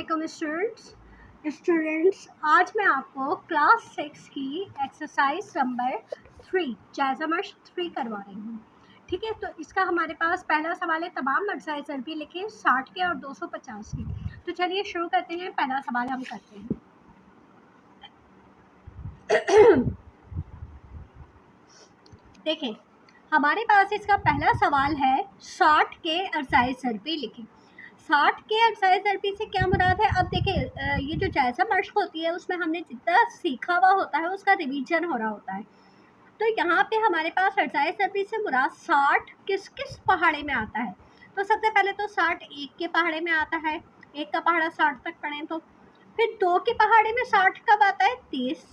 वालेकुम स्टूडेंट्स, आज मैं आपको क्लास 6 की एक्सरसाइज नंबर 3 जायज़ा मश्क 3 करवा रही हूँ। ठीक है, तो इसका हमारे पास पहला सवाल है, तमाम एक्सरसाइज भी लिखे 60 के और 250 के। तो चलिए शुरू करते हैं। पहला सवाल हम करते हैं। देखें, हमारे पास इसका पहला सवाल है 60 के एक्सरसाइज भी लिखें। 60 के एक्सरसाइज थेरेपी से क्या मुराद है? अब देखिए, ये जो जायज़ा मश्क होती है उसमें हमने जितना सीखा हुआ होता है उसका रिवीजन हो रहा होता है। तो यहाँ पे हमारे पास एक्सरसाइज थेरेपी से मुराद 60 किस किस पहाड़े में आता है। तो सबसे पहले तो 60 एक के पहाड़े में आता है, एक का पहाड़ा 60 तक पढ़ें तो। फिर 2 के पहाड़े में 60 कब आता है? 30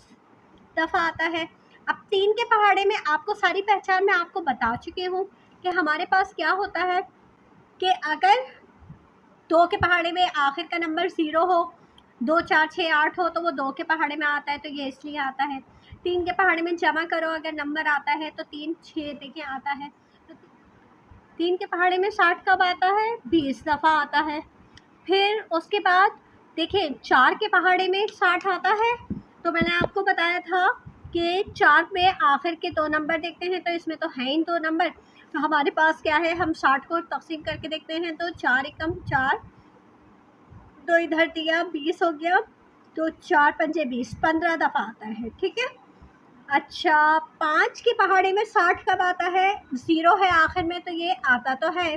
दफ़ा आता है। अब 3 के पहाड़े में आपको सारी पहचान मैं आपको बता चुकी हूँ कि हमारे पास क्या होता है कि अगर 2 के पहाड़े में आखिर का नंबर 0 हो, 2 4 6 8 हो तो वो 2 के पहाड़े में आता है, तो ये इसलिए आता है। 3 के पहाड़े में जमा करो अगर नंबर आता है तो 3 6 देखिए आता है। तो 3 के पहाड़े में 60 कब आता है? 20 दफ़ा आता है। फिर उसके बाद देखिए 4 के पहाड़े में 60 आता है। तो मैंने आपको बताया था कि 4 में आखिर के 2 नंबर देखते हैं, तो इसमें तो है ही 2 नंबर। तो हमारे पास क्या है, हम 60 को तकसीम करके देखते हैं तो 4 एकम 4, 2 इधर दिया 20 हो गया, तो 4 पंजे 20, 15 दफ़ा आता है। ठीक है। अच्छा, 5 के पहाड़े में 60 कब आता है? 0 है आखिर में, तो ये आता तो है।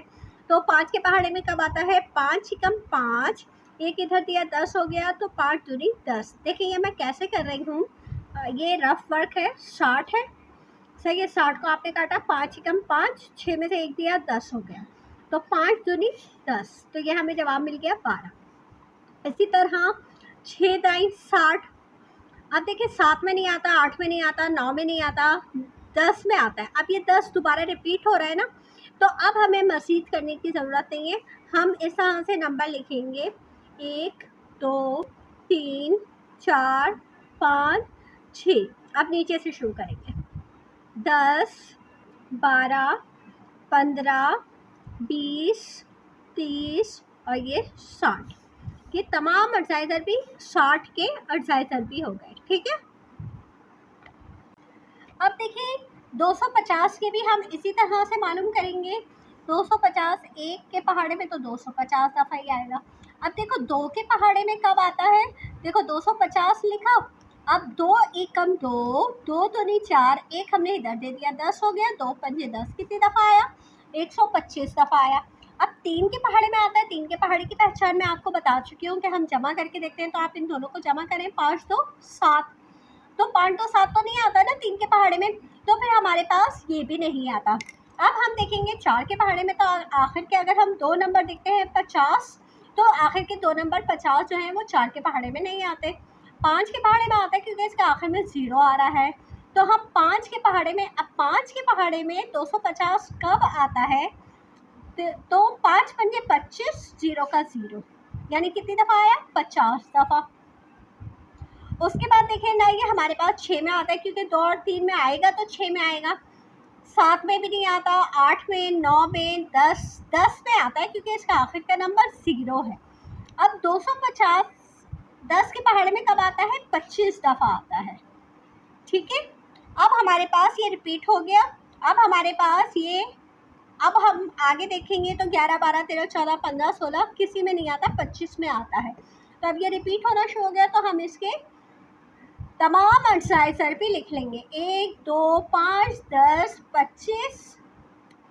तो 5 के पहाड़े में कब आता है? 5 एकम 5, एक इधर दिया 10 हो गया, तो 5 दूनी 10। देखिए ये मैं कैसे कर रही हूँ, ये रफ वर्क है। 60 है, सही है। 60 को आपने काटा, 5 एकम 5, 6 में से 1 दिया 10 हो गया, तो 5 दूनी 10, तो ये हमें जवाब मिल गया 12। इसी तरह 6 दाई 60। अब देखिए 7 में नहीं आता, 8 में नहीं आता, 9 में नहीं आता, 10 में आता है। अब ये 10 दोबारा रिपीट हो रहा है ना, तो अब हमें मज़ीद करने की ज़रूरत नहीं है। हम इस तरह से नंबर लिखेंगे 1 2 3 4 5 6। अब नीचे से शुरू करेंगे 10 12 15 20 30 और ये 60। ये तमाम एक्सरसाइजर भी 60 के एक्सरसाइजर भी हो गए। ठीक है। अब देखिए 250 के भी हम इसी तरह से मालूम करेंगे। 250 एक के पहाड़े में तो 250 दफ़ा ही आएगा। अब देखो 2 के पहाड़े में कब आता है? देखो 250 लिखा, अब 2 एकम 2, 2 दूनी 4, एक हमने इधर दे दिया 10 हो गया, 2 पंजे 10, कितनी दफ़ा आया? 125 दफ़ा आया। अब 3 के पहाड़े में आता है। 3 के पहाड़े की पहचान मैं आपको बता चुकी हूँ कि हम जमा करके देखते हैं, तो आप इन दोनों को जमा करें, 5 2 7, तो 5 2 7 तो नहीं आता ना 3 के पहाड़े में, तो फिर हमारे पास ये भी नहीं आता। अब हम देखेंगे 4 के पहाड़े में, तो आखिर के अगर हम 2 नंबर देखते हैं 50, तो आखिर के 2 नंबर 50 जो हैं वो 4 के पहाड़े में नहीं आते। 5 के पहाड़े में आता है क्योंकि इसका आखिर में 0 आ रहा है, तो हम 5 के पहाड़े में, अब 5 के पहाड़े में 250 कब आता है? तो 5 पंजे 25, 0 का 0, यानी कितनी दफ़ा आया? 50 दफ़ा। उसके बाद देखें ना, ये हमारे पास 6 में आता है क्योंकि 2 और 3 में आएगा तो 6 में आएगा। 7 में भी नहीं आता, 8 में, 9 में, 10 में आता है क्योंकि इसका आखिर का नंबर 0 है। अब 250 10 के पहाड़े में कब आता है? 25 दफ़ा आता है। ठीक है। अब हमारे पास ये रिपीट हो गया। अब हमारे पास ये, अब हम आगे देखेंगे तो 11 12 13 14 15 16 किसी में नहीं आता, 25 में आता है। तो अब ये रिपीट होना शुरू हो गया, तो हम इसके तमाम एक्सरसाइजर भी लिख लेंगे। 1 2 5 10 25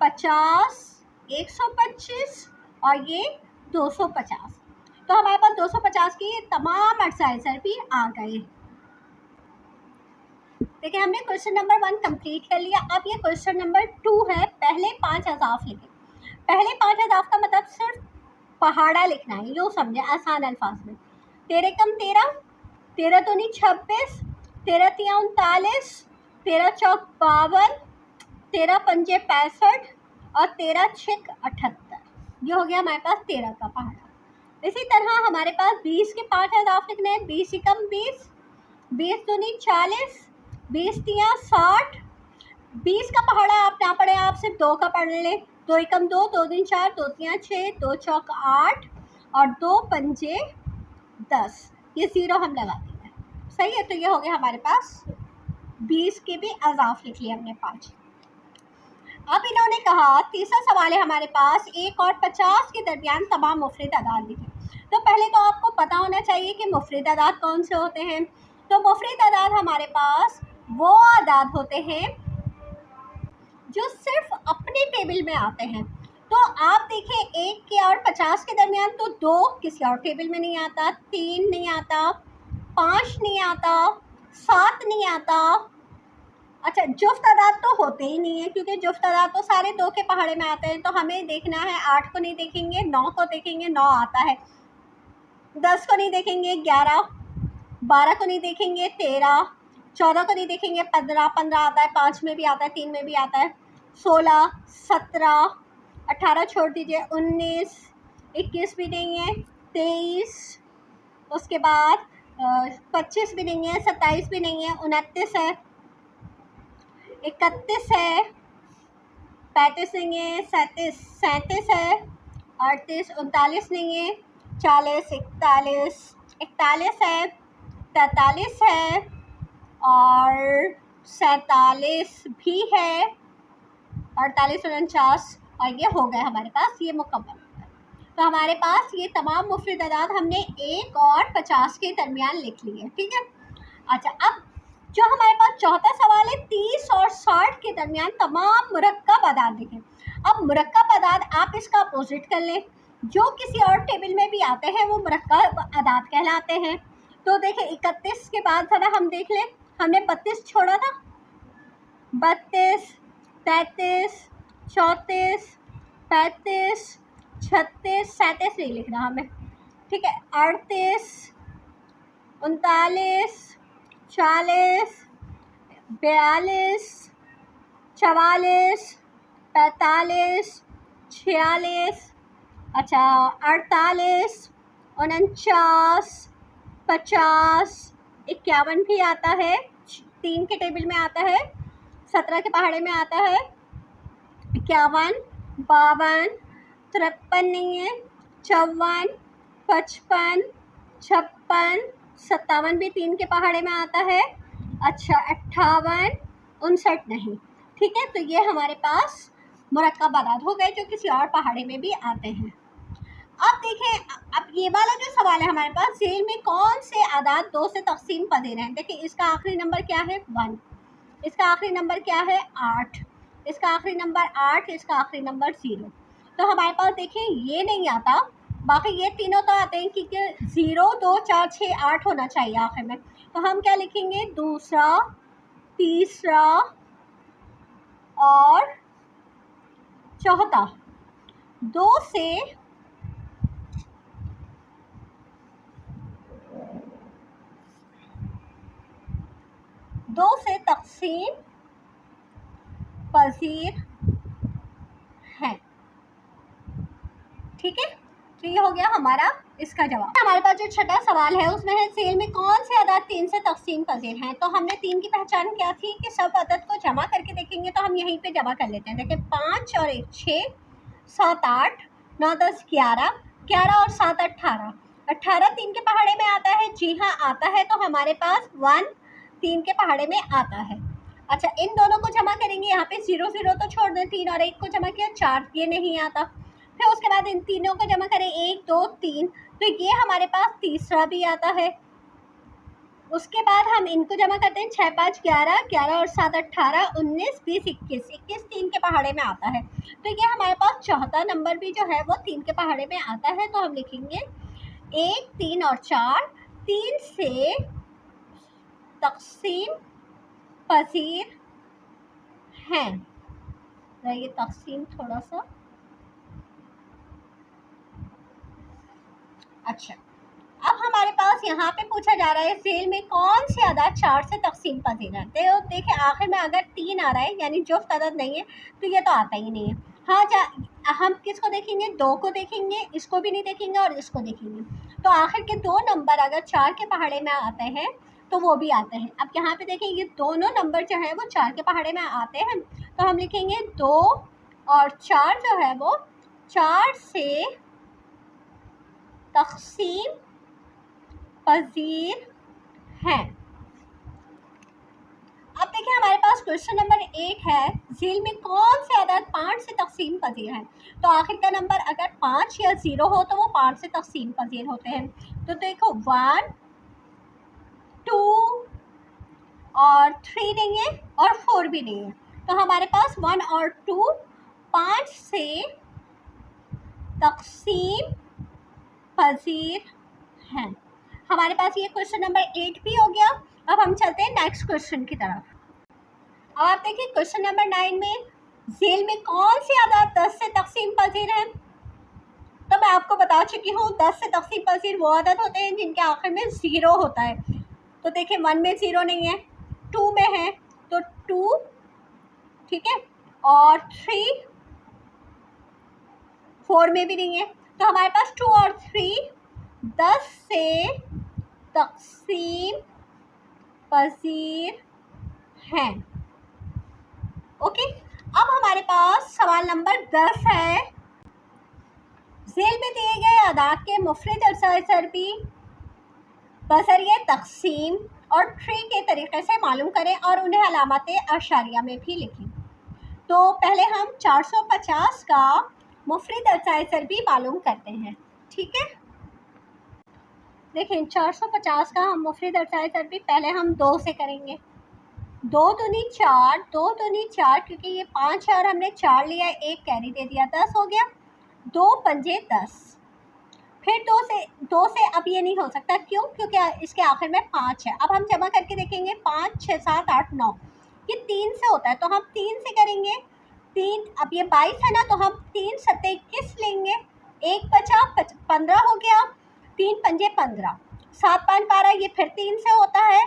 50 125 और ये 250। तो हमारे पास 250 के ये तमाम एक्सरसाइजर भी आ गए। देखिए हमने क्वेश्चन नंबर 1 कंप्लीट कर लिया। अब ये क्वेश्चन नंबर 2 है। पहले 5 अज़ाफ लिखें। पहले 5 अज़ाफ का मतलब सिर्फ पहाड़ा लिखना है, यूँ समझे आसान अल्फाज में। 13 कम 13, 13 दूनी 26, 13 तिया 39, 13 चौक 52, 13 पंजे 65 और 13 छिक 78। ये हो गया हमारे पास 13 का पहाड़ा। इसी तरह हमारे पास 20 के 5 अज़ाफ लिखने हैं। 20 एकम 20, 20 दूनी 40, 20 तिया 60। 20 का पहाड़ा आप ना पढ़े, आप सिर्फ 2 का पढ़ ले। 2 एकम 2, 2 दूनी 4, 2 तिया 6, 2 चौक 8 और 2 पंजे 10, ये 0 हम लगा देंगे, सही है। तो ये हो गया हमारे पास 20 के भी अज़ाफ लिख लिया हमने 5। अब इन्होंने कहा तीसरा सवाल है हमारे पास, 1 और 50 के दरमियान तमाम मुफरद अदाद लिखें। तो पहले तो आपको पता होना चाहिए कि मुफरद अदाद कौन से होते हैं। तो मुफरद अदाद हमारे पास वो अदाद होते हैं जो सिर्फ अपने टेबल में आते हैं। तो आप देखें 1 के और 50 के दरमियान तो 2 किसी और टेबल में नहीं आता, 3 नहीं आता, 5 नहीं आता, 7 नहीं आता। अच्छा, जुफ्त अदाद तो होते ही नहीं है, क्योंकि जुफ्त अदाद तो सारे 2 के पहाड़े में आते हैं। तो हमें देखना है 8 को नहीं देखेंगे, 9 को देखेंगे, 9 आता है, 10 को नहीं देखेंगे, 11, 12 को नहीं देखेंगे, 13, 14 को नहीं देखेंगे, 15, 15 आता है, 5 में भी आता है, 3 में भी आता है, 16, 17, 18 छोड़ दीजिए, 19, 21 भी नहीं है, 23, उसके बाद 25 भी नहीं है, 27 भी नहीं है, 29 है, 31 है, 35 नहीं है, 37 है, 38, 39 नहीं है, 40, 41 है, 43 है और 47 भी है, 48, 49, और ये हो गए हमारे पास ये मुकम्मल। तो हमारे पास ये तमाम मुफरद अदाद हमने 1 और 50 के दरमियान लिख लिए, ठीक है। अच्छा, अब जो हमारे पास चौथा सवाल है, 30 और 60 के दरमियान तमाम मुरक्कब अदाद लिखें। अब मुरक्कब अदाद आप इसका अपोजिट कर लें, जो किसी और टेबल में भी आते हैं वो मुरक्कब अदाद कहलाते हैं। तो देखें 31 के बाद ज़रा हम देख लें, हमने 32 छोड़ा था, 32, 33, 34, 35, 36, 37 नहीं लिखना हमें, ठीक है, 38, 39, 40, 42, 44, 45, 46, अच्छा 48, 49, 50, 51 भी आता है, 3 के टेबल में आता है, 17 के पहाड़े में आता है, 51, 52, 53 नहीं है, 54, 55, 56, 57 भी 3 के पहाड़े में आता है, अच्छा 58, 59 नहीं, ठीक है। तो ये हमारे पास मुरक्कब अदाद हो गए जो किसी और पहाड़े में भी आते हैं। अब देखें, अब ये वाला जो सवाल है हमारे पास, सेल में कौन से अदाद 2 से तकसीम पजीर हैं। देखिए इसका आखिरी नंबर क्या है 1, इसका आखिरी नंबर क्या है 8, इसका आखिरी नंबर 8, इसका आखिरी नंबर 0। तो हमारे पास देखें ये नहीं आता, बाकी ये तीनों तो आते हैं, क्योंकि 0, 2, 4, 6, 8 होना चाहिए आखिर में। तो हम क्या लिखेंगे, दूसरा, तीसरा और चौथा, 2 से तकसीम पजीर हैं, ठीक है। तो ये हो गया हमारा इसका जवाब। हमारे पास जो छठा सवाल है उसमें है, सेल में कौन से अदद 3 से तकसीम पजीर हैं। तो हमने 3 की पहचान क्या थी कि सब अदद को जमा करके देखेंगे, तो हम यहीं पे जमा कर लेते हैं। देखिए 5 और 1 6, 7 8, 9 10 11, 11 और 7 18, 18 3 के पहाड़े में आता है, जी हाँ आता है। तो हमारे पास 1 3 के पहाड़े में आता है। अच्छा, इन दोनों को जमा करेंगे, यहाँ पे 0 0 तो छोड़ दें, 3 और 1 को जमा किया 4, ये नहीं आता। फिर उसके बाद इन तीनों को जमा करें 1 2 3, तो ये हमारे पास तीसरा भी आता है। उसके बाद हम इनको जमा करते हैं 6 5 11, 11 और 7 18, 19 20 21, 21 3 के पहाड़े में आता है। तो ये हमारे पास चौथा नंबर भी जो है वो 3 के पहाड़े में आता है। तो हम लिखेंगे 1 3 और 4 3 से तकसीम पजीर हैं। ये तकसीम थोड़ा सा अच्छा। अब हमारे पास यहाँ पे पूछा जा रहा है, सेल में कौन से अदद 4 से तकसीम पजीर है। तो देखिए आखिर में अगर 3 आ रहा है यानी जुफ्त अदद नहीं है, तो ये तो आता ही नहीं है। हाँ, हम किसको देखेंगे, 2 को देखेंगे, इसको भी नहीं देखेंगे और इसको देखेंगे। तो आखिर के 2 नंबर अगर 4 के पहाड़े में आते हैं तो वो भी आते हैं। अब यहाँ पे देखें ये दोनों नंबर जो है वो 4 के पहाड़े में आते हैं। तो हम लिखेंगे 2 और 4 जो है वो 4 से तकसीम पजीर हैं। अब देखिए हमारे पास क्वेश्चन नंबर 8 है, झील में कौन से अदद 5 से तकसीम पजीर हैं। तो आखिर का नंबर अगर 5 या 0 हो तो वो 5 से तकसीम पजीर होते हैं। तो देखो 1, 2 और 3 नहीं है और 4 भी नहीं है। तो हमारे पास 1 और 2 5 से तकसीम पजीर हैं। हमारे पास ये क्वेश्चन नंबर 8 भी हो गया। अब हम चलते हैं नेक्स्ट क्वेश्चन की तरफ। अब आप देखिए क्वेश्चन नंबर 9 में झील में कौन सी अदद 10 से तकसीम पजीर है। तो मैं आपको बता चुकी हूँ 10 से तकसीम पजीर वो अदद होते हैं जिनके आखिर में 0 होता है। तो देखिए 1 में 0 नहीं है, 2 में है तो 2, ठीक है, और 3, 4 में भी नहीं है। तो हमारे पास 2 और 3 10 से तकसीम पजीर हैं। ओके, अब हमारे पास सवाल नंबर 10 है, झील में दिए गए अदाद के मुफरद अरसाए ज़रबी बज़रिए तकसीम और ट्री के तरीके से मालूम करें और उन्हें अलामत अशारिया में भी लिखें। तो पहले हम 450 का मुफरद अरसाए ज़रबी मालूम करते हैं। ठीक है, देखें 450 का हम मुफरद अरसाए ज़रबी पहले हम 2 से करेंगे। 2 दूनी 4, 2 दूनी 4, क्योंकि ये 5 और हमने 4 लिया, 1 कैरी दे दिया, 10 हो गया। 2 पंजे 10, फिर 2 से अब ये नहीं हो सकता, क्यों? क्योंकि इसके आखिर में 5 है। अब हम जमा करके देखेंगे 5, 6, 7, 8, 9, ये 3 से होता है तो हम 3 से करेंगे। 3, अब ये 22 है ना, तो हम 3 सत्ते 21 लेंगे, 1 बचा 15 हो गया, 3 पंजे 15, 7 5 12, ये फिर 3 से होता है।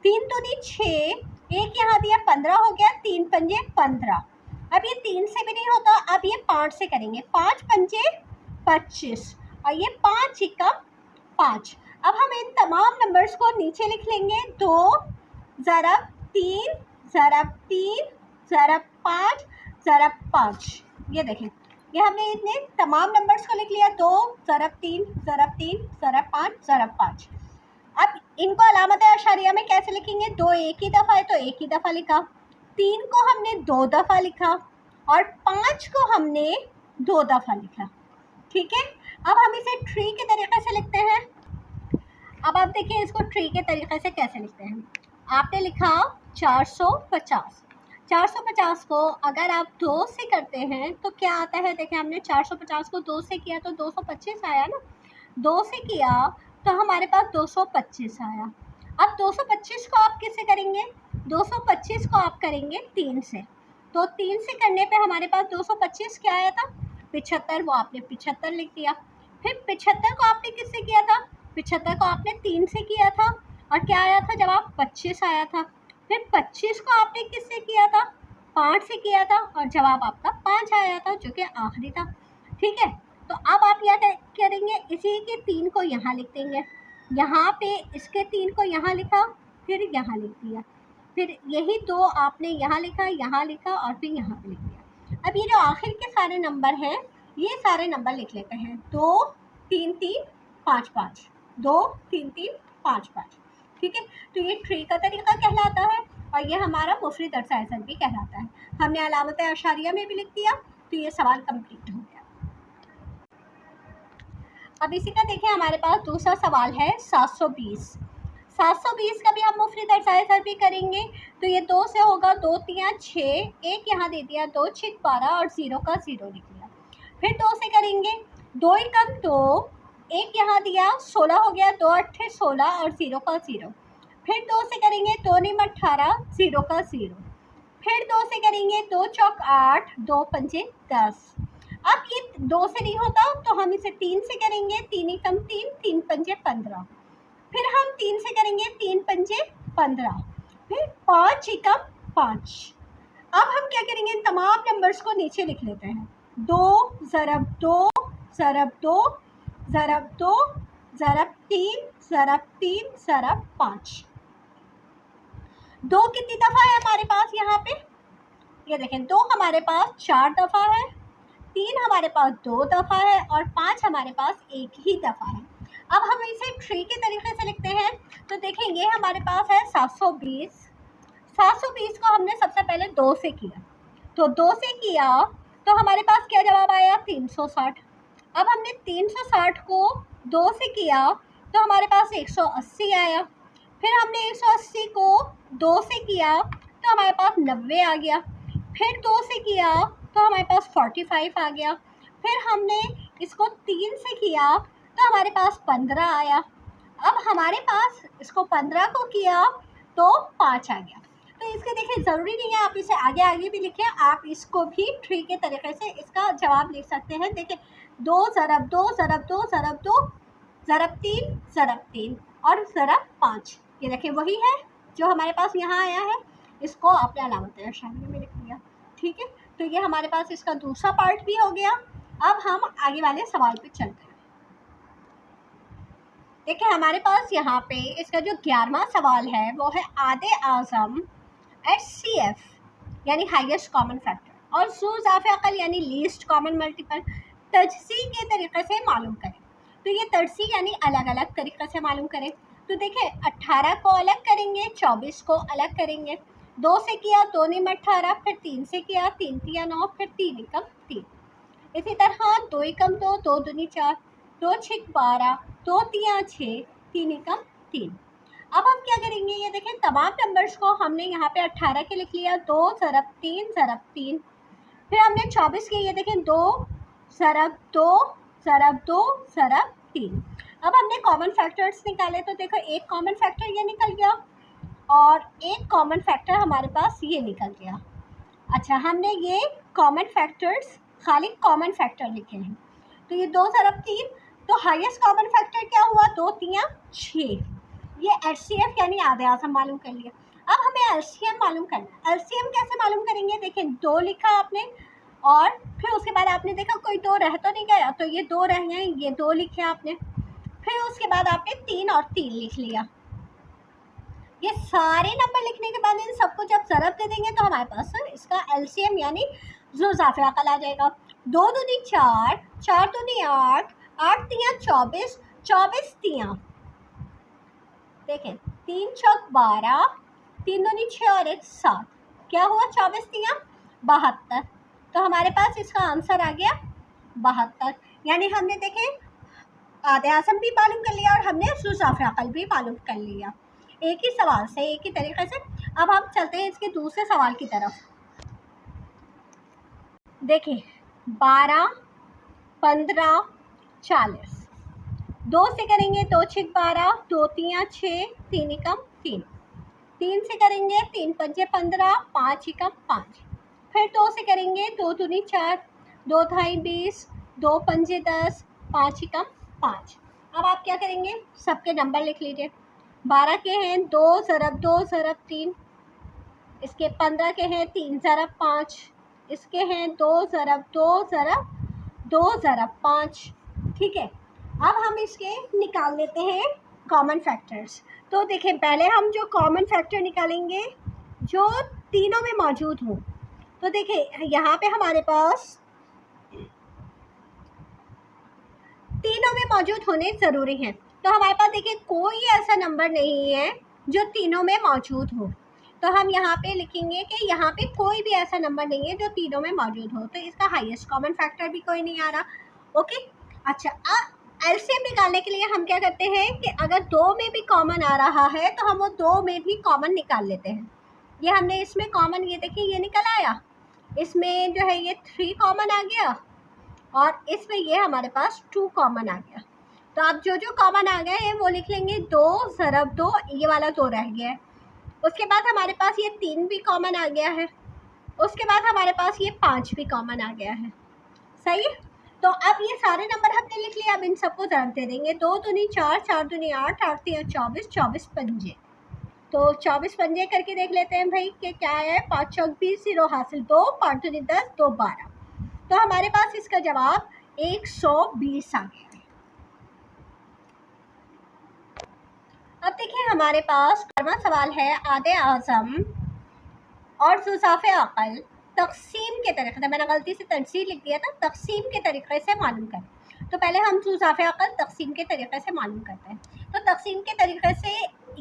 3 दूनी 6, 1 यहाँ दिया, 15 हो गया, 3 पंजे 15। अब ये 3 से भी नहीं होता, अब ये 5 से करेंगे, 5 पंजे 25 और ये 5 एकम 5। अब हम इन तमाम नंबर्स को नीचे लिख लेंगे, 2 ज़रब 3 ज़रब 3 ज़रब 5 ज़रब 5। ये देखें, ये हमने इतने तमाम नंबर्स को लिख लिया, 2 ज़रब 3 ज़रब 3 ज़रब 5 ज़रब 5। अब इनको अलामत अशारिया में कैसे लिखेंगे? 2 एक ही दफ़ा है तो एक ही दफ़ा लिखा, 3 को हमने 2 दफ़ा लिखा और 5 को हमने 2 दफ़ा लिखा। ठीक है, अब हम इसे ट्री के तरीके से लिखते हैं। अब आप देखिए इसको ट्री के तरीके से कैसे लिखते हैं। आपने लिखा 450, 450 को अगर आप 2 से करते हैं तो क्या आता है? देखिए हमने 450 को 2 से किया तो 225 आया ना, 2 से किया तो हमारे पास 225 आया। अब 225 को आप किससे करेंगे? 225 को आप करेंगे 3 से, तो 3 से करने पे हमारे पास 225 क्या आया था? 75, वो आपने 75 लिख दिया। फिर 75 को आपने किससे किया था? 75 को आपने 3 से किया था और क्या आया था जवाब? 25 आया था। फिर 25 को आपने किससे किया था? 5 से किया था और जवाब आपका 5 आया था, जो कि आखिरी था। ठीक है, तो अब आप क्या करेंगे? इसी के 3 को यहाँ लिख देंगे, यहाँ पे इसके 3 को यहाँ लिखा, फिर यहाँ लिख दिया, फिर यही 2 आपने यहाँ लिखा, यहाँ लिखा और फिर यहाँ पे लिख दिया। अब ये जो आखिर के सारे नंबर हैं, ये सारे नंबर लिख लेते हैं, 2 3 3 5 5, 2 3 3 5 5। ठीक है, तो ये ट्री का तरीका कहलाता है और ये हमारा मुफरद अरसाए ज़रबी कहलाता है। हमने अलामत अशारिया में भी लिख दिया, तो ये सवाल कंप्लीट हो गया। अब इसी का देखिए हमारे पास दूसरा सवाल है 720। 720 का भी हम मुफरद अरसाए ज़रबी करेंगे, तो ये 2 से होगा, 2 3 6, 1 यहाँ दे दिया, 2 6 12 और 0 का 0 लिख लिया। फिर 2 से करेंगे, 2 एकम 2, 1 यहाँ दिया, 16 हो गया, 2 8 16 और 0 का 0। फिर 2 से करेंगे, 2 9 18, 0 का 0। फिर 2 से करेंगे, 2 चौक 8, 2 पंजे 10। अब ये 2 से नहीं होता तो हम इसे 3 से करेंगे, 3 एकम 3, 3 पंजे 15। फिर हम 3 से करेंगे, 3 पंजे 15, फिर 5 एकम 5। अब हम क्या करेंगे? इन तमाम नंबर्स को नीचे लिख लेते हैं, 2 ज़रब 2 ज़रब 2 ज़रब 2 ज़रब 3 ज़रब 3 ज़रब 5। 2 कितनी दफ़ा है हमारे पास यहाँ पे? ये देखें, 2 हमारे पास 4 दफ़ा है, 3 हमारे पास 2 दफ़ा है और 5 हमारे पास 1 ही दफ़ा है। अब हम इसे ट्री के तरीके से लिखते हैं। तो देखिए ये हमारे पास है 720। 720 को हमने सबसे पहले 2 से किया, तो 2 से किया तो हमारे पास क्या जवाब आया 360। अब हमने 360 को 2 से किया तो हमारे पास 180 आया। फिर हमने 180 को 2 से किया तो हमारे पास 90 आ गया। फिर 2 से किया तो हमारे पास 45 आ गया। फिर हमने इसको 3 से किया तो हमारे पास 15 आया। अब हमारे पास इसको 15 को किया तो 5 आ गया। तो इसके देखिए ज़रूरी नहीं है आप इसे आगे आगे भी लिखें, आप इसको भी ट्री के तरीके से इसका जवाब लिख सकते हैं। देखिए 2 ज़रब 2 ज़रब 2 ज़रब 2 ज़रब 3 और ज़रब 5, ये देखिए वही है जो हमारे पास यहाँ आया है। इसको आपने अलामत निशानी में लिख दिया। ठीक है, तो ये हमारे पास इसका दूसरा पार्ट भी हो गया। अब हम आगे वाले सवाल पे चलते हैं। देखिए हमारे पास यहाँ पे इसका जो 11वां सवाल है वो है आधे आज़म HCF यानी हाईएस्ट कॉमन फैक्टर और ज़ू-ज़ाफ़े अक़ल यानी लीस्ट कॉमन मल्टीपल तजज़ी के तरीके से मालूम करें। तो ये तजज़ी यानी अलग अलग तरीके से मालूम करें। तो देखिए 18 को अलग करेंगे, 24 को अलग करेंगे। 2 से किया 2 नीम 18, फिर 3 से किया 3 तिया 9, फिर 3 एकम 3। इसी तरह 2 एकम 2, 2 दूनी 4, 2 छिक 12, 2 तिया 6, 3 एकम 3। अब हम क्या करेंगे, ये देखें तमाम नंबर्स को हमने यहाँ पे 18 के लिख लिया, 2 ज़रब 3 ज़रब 3। फिर हमने 24 के ये देखें 2 ज़रब 2 ज़रब 2 ज़रब 3। अब हमने कॉमन फैक्टर्स निकाले, तो देखो एक कॉमन फैक्टर ये निकल गया और एक कॉमन फैक्टर हमारे पास ये निकल गया। अच्छा, हमने ये कॉमन फैक्टर्स खाली कॉमन फैक्टर लिखे हैं। तो ये 2 ज़रब 3, तो हाईएस्ट कॉमन फैक्टर क्या हुआ 2 तिया 6। ये HCF यानी आधे आज़म मालूम कर लिया। अब हमें LCM मालूम करना है। LCM कैसे मालूम करेंगे, देखें 2 लिखा आपने और फिर उसके बाद आपने देखा कोई 2 रह तो नहीं गया, तो ये 2 रह गए, ये 2 लिखे आपने। फिर उसके बाद आपने 3 और 3 लिख लिया। ये सारे नंबर लिखने के बाद इन सबको जब ज़रब दे देंगे तो हमारे पास इसका LCM यानी ज़ू-ज़ाफ़े अक़ल आ जाएगा। 2 दूनी 4, 4 दूनी 8, 8 तिया 24, 24 तिया देखें 3 चौक 12, 3 दूनी 6 और 1 7, क्या हुआ 24 तिया 72। तो हमारे पास इसका आंसर आ गया 72। यानी हमने देखें आधे आज़म भी मालूम कर लिया और हमने ज़ू-ज़ाफ़े अक़ल भी मालूम कर लिया, एक ही सवाल से, एक ही तरीके से। अब हम चलते हैं इसके दूसरे सवाल की तरफ। देखिए 12, 15, 40, 2 से करेंगे 2 छिक 12, 2 तिया 6, 3 एकम 3। 3 से करेंगे 3 पंजे 15, 5 एकम 5। फिर 2 से करेंगे 2 दूनी 4, 2 ढाई 20, 2 पंजे 10, 5 एकम 5। अब आप क्या करेंगे, सबके नंबर लिख लीजिए। 12 के हैं 2 ज़रब 2 ज़रब 3, इसके 15 के हैं 3 ज़रब 5, इसके हैं 2 ज़रब 2 ज़रब 2 ज़रब 5। ठीक है, अब हम इसके निकाल लेते हैं कॉमन फैक्टर्स। तो देखें पहले हम जो कॉमन फैक्टर निकालेंगे जो तीनों में मौजूद हो। तो देखिए यहाँ पे हमारे पास तीनों में मौजूद होने ज़रूरी हैं। तो हमारे पास देखिए कोई ऐसा नंबर नहीं है जो तीनों में मौजूद हो। तो हम यहाँ पे लिखेंगे कि यहाँ पे कोई भी ऐसा नंबर नहीं है जो तीनों में मौजूद हो, तो इसका हाईएस्ट कॉमन फैक्टर भी कोई नहीं आ रहा। ओके, अच्छा LCM निकालने के लिए हम क्या करते हैं कि अगर 2 में भी कॉमन आ रहा है तो हम वो 2 में भी कॉमन निकाल लेते हैं। ये हमने इसमें कॉमन, ये देखिए ये निकल आया, इसमें जो है ये 3 कॉमन आ गया और इसमें ये हमारे पास 2 कॉमन आ गया। तो आप जो जो कॉमन आ गए हैं वो लिख लेंगे। 2 ज़रब 2, ये वाला 2 रह गया है। उसके बाद हमारे पास ये 3 भी कॉमन आ गया है। उसके बाद हमारे पास ये 5 भी कॉमन आ गया है। सही है, तो अब ये सारे नंबर हमने लिख लिए। अब इन सबको ज़रब दे देंगे। 2 दूनी 4, 4 दूनी 8, 8 तिया 24, 24 पंजे। तो 24 पंजे करके देख लेते हैं भाई कि क्या है। 5 चौक 20, 0 हासिल 2, 5 दूनी 10, 2 12। तो हमारे पास इसका जवाब 120 आ गया। अब देखिए हमारे पास 12वां सवाल है आधे आज़म और ज़ू-ज़ाफ़े अक़ल तक़सीम के तरीक़े से, मैंने गलती से तजज़ीह लिख दिया था, तक़सीम के तरीक़े से मालूम करें। तो पहले हम जुज़ाफ़े अक़ल तक़सीम के तरीक़े से मालूम करते हैं। तो तक़सीम के तरीक़े से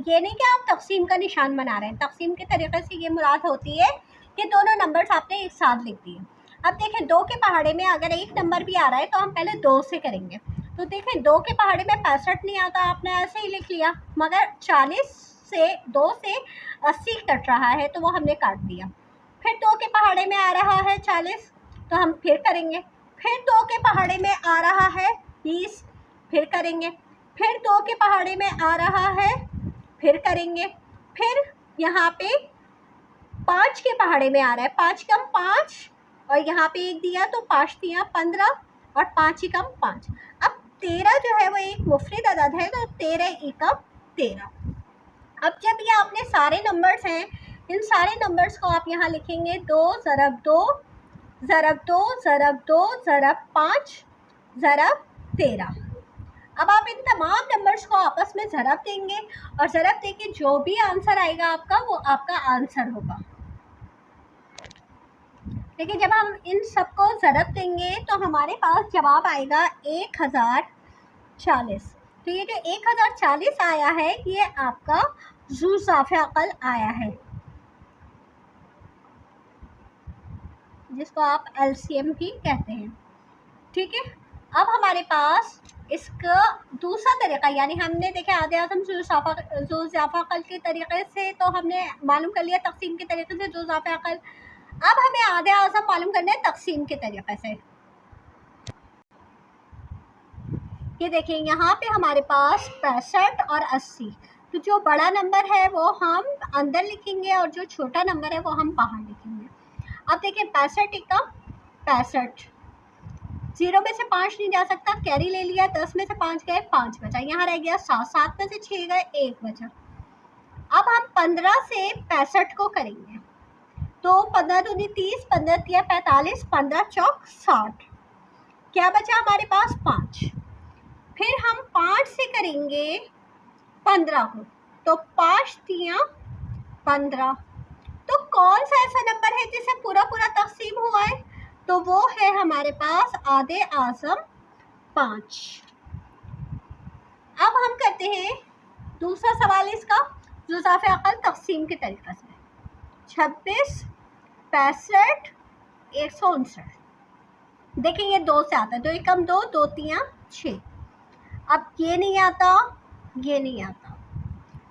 ये नहीं कि आप तक़सीम का निशान बना रहे हैं, तक़सीम के तरीक़े से ये मुराद होती है कि दोनों नंबर्स आपने एक साथ लिख दिए। अब देखें 2 के पहाड़े में अगर एक नंबर भी आ रहा है तो हम पहले 2 से करेंगे। तो देखें 2 के पहाड़े में 65 नहीं आता, आपने ऐसे ही लिख लिया, मगर 40 से 2 से 80 कट रहा है तो वो हमने काट दिया। फिर 2 के पहाड़े में आ रहा है 40, तो हम फिर करेंगे। फिर 2 के पहाड़े में आ रहा है 20, फिर करेंगे। फिर 2 के पहाड़े में आ रहा है, फिर करेंगे। फिर यहाँ पे 5 के पहाड़े में आ रहा है, 5 कम 5 और यहाँ पे 1 दिया तो 5 दिया 15 और 5 एकम 5। अब 13 जो है वो एक मुफरिद अदद है, तो 13 एकम 13। अब जब ये आपने सारे नंबर्स हैं, इन सारे नंबर्स को आप यहाँ लिखेंगे 2 ज़रब 2 ज़रब 2 ज़रब 2 ज़रब 5 ज़रब 13। अब आप इन तमाम नंबर्स को आपस में ज़रब देंगे और ज़रब दे के जो भी आंसर आएगा आपका, वो आपका आंसर होगा। लेकिन जब हम इन सबको ज़रब देंगे तो हमारे पास जवाब आएगा 1040। तो ये जो 1040 आया है, ये आपका जुज़ाफ़े अक़ल आया है, जिसको आप LCM भी कहते हैं। ठीक है, अब हमारे पास इसका दूसरा तरीक़ा, यानी हमने देखे आधे आज़म जुज़ाफ़े अक़ल के तरीक़े से तो हमने मालूम कर लिया, तक़सीम के तरीक़े से जुज़ाफ़े अक़ल। अब हमें आधे आज़म मालूम करना है तक़सीम के तरीक़े से। ये देखें यहाँ पे हमारे पास 65 और 80, तो जो बड़ा नंबर है वो हम अंदर लिखेंगे और जो छोटा नंबर है वो हम बाहर लिखेंगे। अब देखें 65 एकम 65, 0 में से 5 नहीं जा सकता, कैरी ले लिया, 10 में से 5 गए 5 बचा, यहाँ रह गया 7, 7 में से 6 गए 1 बचा। अब हम 15 से 65 को करेंगे, तो 15 दूनी 30, 15 तिया 45, 15 चौक 60, क्या बचा हमारे पास 5। फिर हम 5 से करेंगे 15 को, तो 5 तिया 15। तो कौन सा ऐसा नंबर है जिसे पूरा पूरा तक़सीम हुआ है, तो वो है हमारे पास आधे आज़म 5। अब हम करते हैं दूसरा सवाल इसका, जुज़ाफ़े अक़ल तक़सीम के तरीक़े से। 26, 65, 159। देखें ये 2 से आता है, 2 एकम 2, 2 तिया 6। अब ये नहीं आता, ये नहीं आता।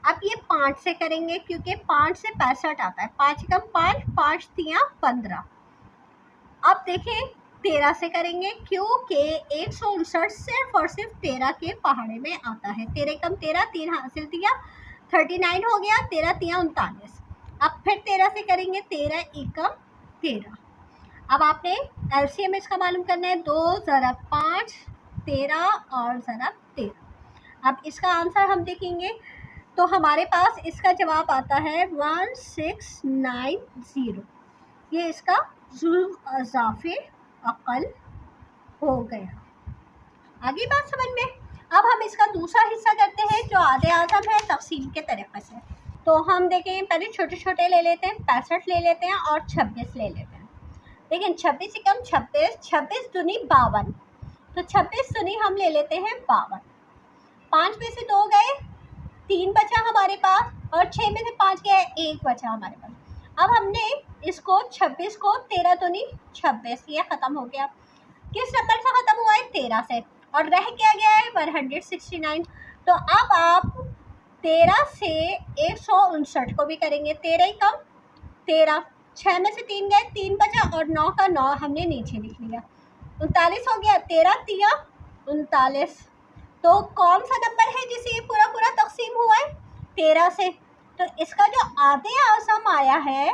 अब ये 5 से करेंगे, क्योंकि 5 से 65 आता है, 5 एकम 5, 5 तिया 15। अब देखें 13 से करेंगे, क्योंकि 159 सिर्फ और सिर्फ 13 के पहाड़े में आता है। 13 एकम 13, 3 हासिल दिया 39 हो गया, 13 तिया 39। अब फिर 13 से करेंगे, 13 एकम 13। अब आपने LCM इसका मालूम करना है, 2 ज़रब 5 13 और ज़रब 13। अब इसका आंसर हम देखेंगे तो हमारे पास इसका जवाब आता है 1690। ये इसका जुज़ाफ़े अक़ल हो गया। आगे बात समझ में। अब हम इसका दूसरा हिस्सा करते हैं जो आधे आज़म है तक़सीम के तरीक़े से। तो हम देखें पहले छोटे छोटे ले लेते हैं, 65 ले लेते हैं और 26 ले लेते हैं। लेकिन 26 एकम 26, 26 दूनी 52, तो 26 दूनी हम ले लेते हैं 52। 5 में से 2 गए, 3 बचा हमारे पास, और 6 में से 5 गए 1 बचा हमारे पास। अब हमने इसको 26 को 13 दूनी 26, ये ख़त्म हो गया। किस नंबर से ख़त्म हुआ है, 13 से, और रह क्या गया है 169। तो अब आप 13 से 159 को भी करेंगे, 13 एकम 13, 6 में से 3 गए 3 बचा, और 9 का 9 हमने नीचे लिख लिया, 39 हो गया, 13 तिया 39। तो कौन सा नंबर है जिसे ये पूरा पूरा तक़सीम हुआ है, 13 से। तो इसका जो आधे आज़म आया है,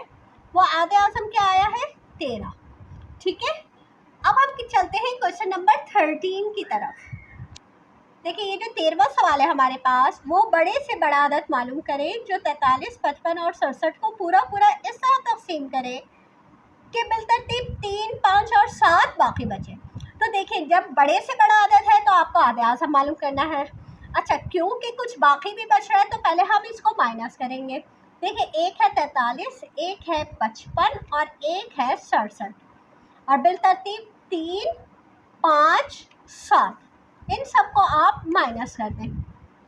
वो आधे आज़म क्या आया है, 13। ठीक है, अब हम चलते हैं क्वेश्चन नंबर 13 की तरफ। देखिए ये जो 13वां सवाल है हमारे पास, वो बड़े से बड़ा अदद मालूम करें जो 43, 55 और 67 को पूरा पूरा इस तरह तक़सीम करे कि बिलतरतीब 3, 5 और 7 बाकी बचे। तो देखिए जब बड़े से बड़ा अदद है तो आपको आधे आज़म मालूम करना है। अच्छा, क्योंकि कुछ बाकी भी बच रहा है तो पहले हम इसको माइनस करेंगे। देखिए एक है 43, एक है 55 और एक है 67, और बिलतरतीब 3, 5, 7। इन सबको आप माइनस कर दें।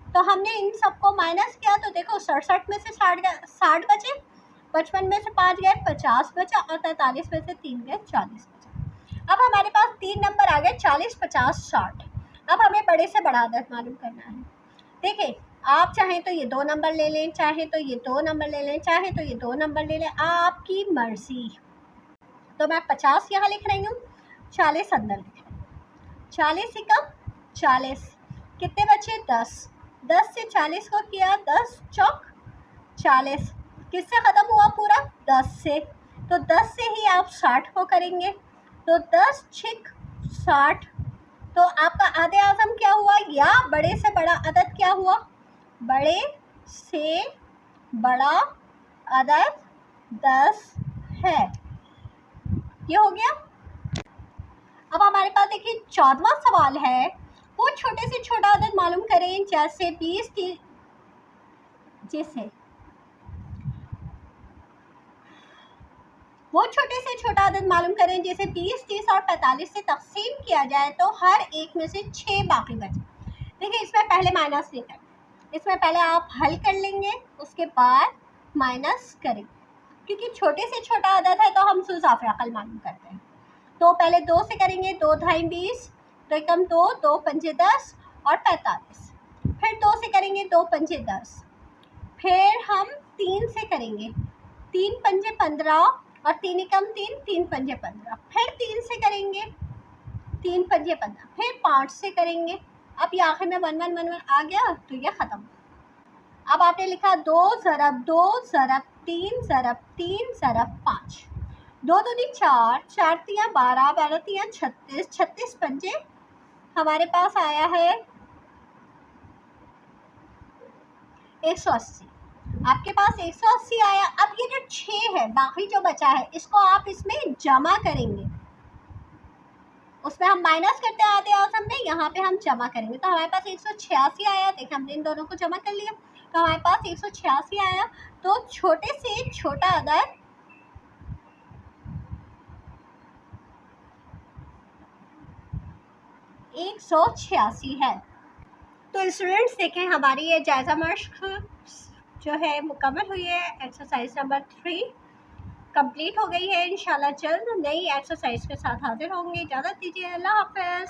तो हमने इन सबको माइनस किया तो देखो 67 में से 60 बचे, 55 में से 5 गए 50 बचा, और 43 में से 3 गए 40 बचा। अब हमारे पास 3 नंबर आ गए 40, 50, 60। अब हमें बड़े से बड़ा अदद मालूम करना है। देखिए, आप चाहें तो ये 2 नंबर ले लें, चाहे तो ये 2 नंबर ले लें, चाहे तो ये 2 नंबर ले लें, आपकी मर्जी। तो मैं 50 यहाँ लिख रही हूँ, 40 अंदर लिख रही हूँ। 40 से कम 40, कितने बचे 10। 10 से 40 को किया, 10 चौक 40। किससे ख़त्म हुआ पूरा? 10 से। तो 10 से ही आप 60 को करेंगे, तो 10 छिक 60। तो आपका आधे आज़म क्या हुआ, या बड़े से बड़ा अदद क्या हुआ? बड़े से बड़ा अदद 10 है। ये हो गया। अब हमारे पास देखिए 14वां सवाल है, वो छोटे से छोटा अदद मालूम करें जैसे 20, 30, जैसे वो छोटे से छोटा अदद मालूम करें जैसे 20, 30 और 45 से तकसीम किया जाए तो हर एक में से 6 बाकी बचे। देखिए, इसमें पहले माइनस नहीं करना, इसमें पहले आप हल कर लेंगे, उसके बाद माइनस करेंगे, क्योंकि छोटे से छोटा अदद है तो हम सुज़ाफ़े अक़ल मालूम करते हैं। तो पहले 2 से करेंगे, 2 ढाई 20, 2 एकम 2, 2 पंजे 10 और 45। फिर 2 से करेंगे, 2 पंजे 10। फिर हम 3 से करेंगे, 3 पंजे 15 और 3 एकम 3, 3 पंजे 15। फिर 3 से करेंगे, 3 पंजे 15। फिर 5 से करेंगे। अब ये आखिर में 1 1 1 1 आ गया तो ये ख़त्म। अब आपने लिखा 2 ज़रब 2 ज़रब 3 ज़रब 3 ज़रब 5, 2 दूनी 4, 4 तियाँ 12, 12 तियाँ 36, 36 पंजे हमारे पास आया है 180। आपके पास 180 आया। अब ये जो 6 है, बाकी जो बचा है, इसको आप इसमें जमा करेंगे। उसमें हम माइनस करते हैं आधे आज़म में, यहाँ पे हम जमा करेंगे। तो हमारे पास 186 आया। देखिए, हमने इन दोनों को जमा कर लिया तो हमारे पास 186 आया। तो छोटे से छोटा अदद 186 है। तो स्टूडेंट्स देखें, हमारी ये जायज़ा मश्क जो है मुकम्मल हुई है। एक्सरसाइज नंबर 3 कंप्लीट हो गई है। इंशाल्लाह जल्द नई एक्सरसाइज के साथ हाजिर होंगे। इजाज़त दीजिए, अल्लाह हाफ़िज़।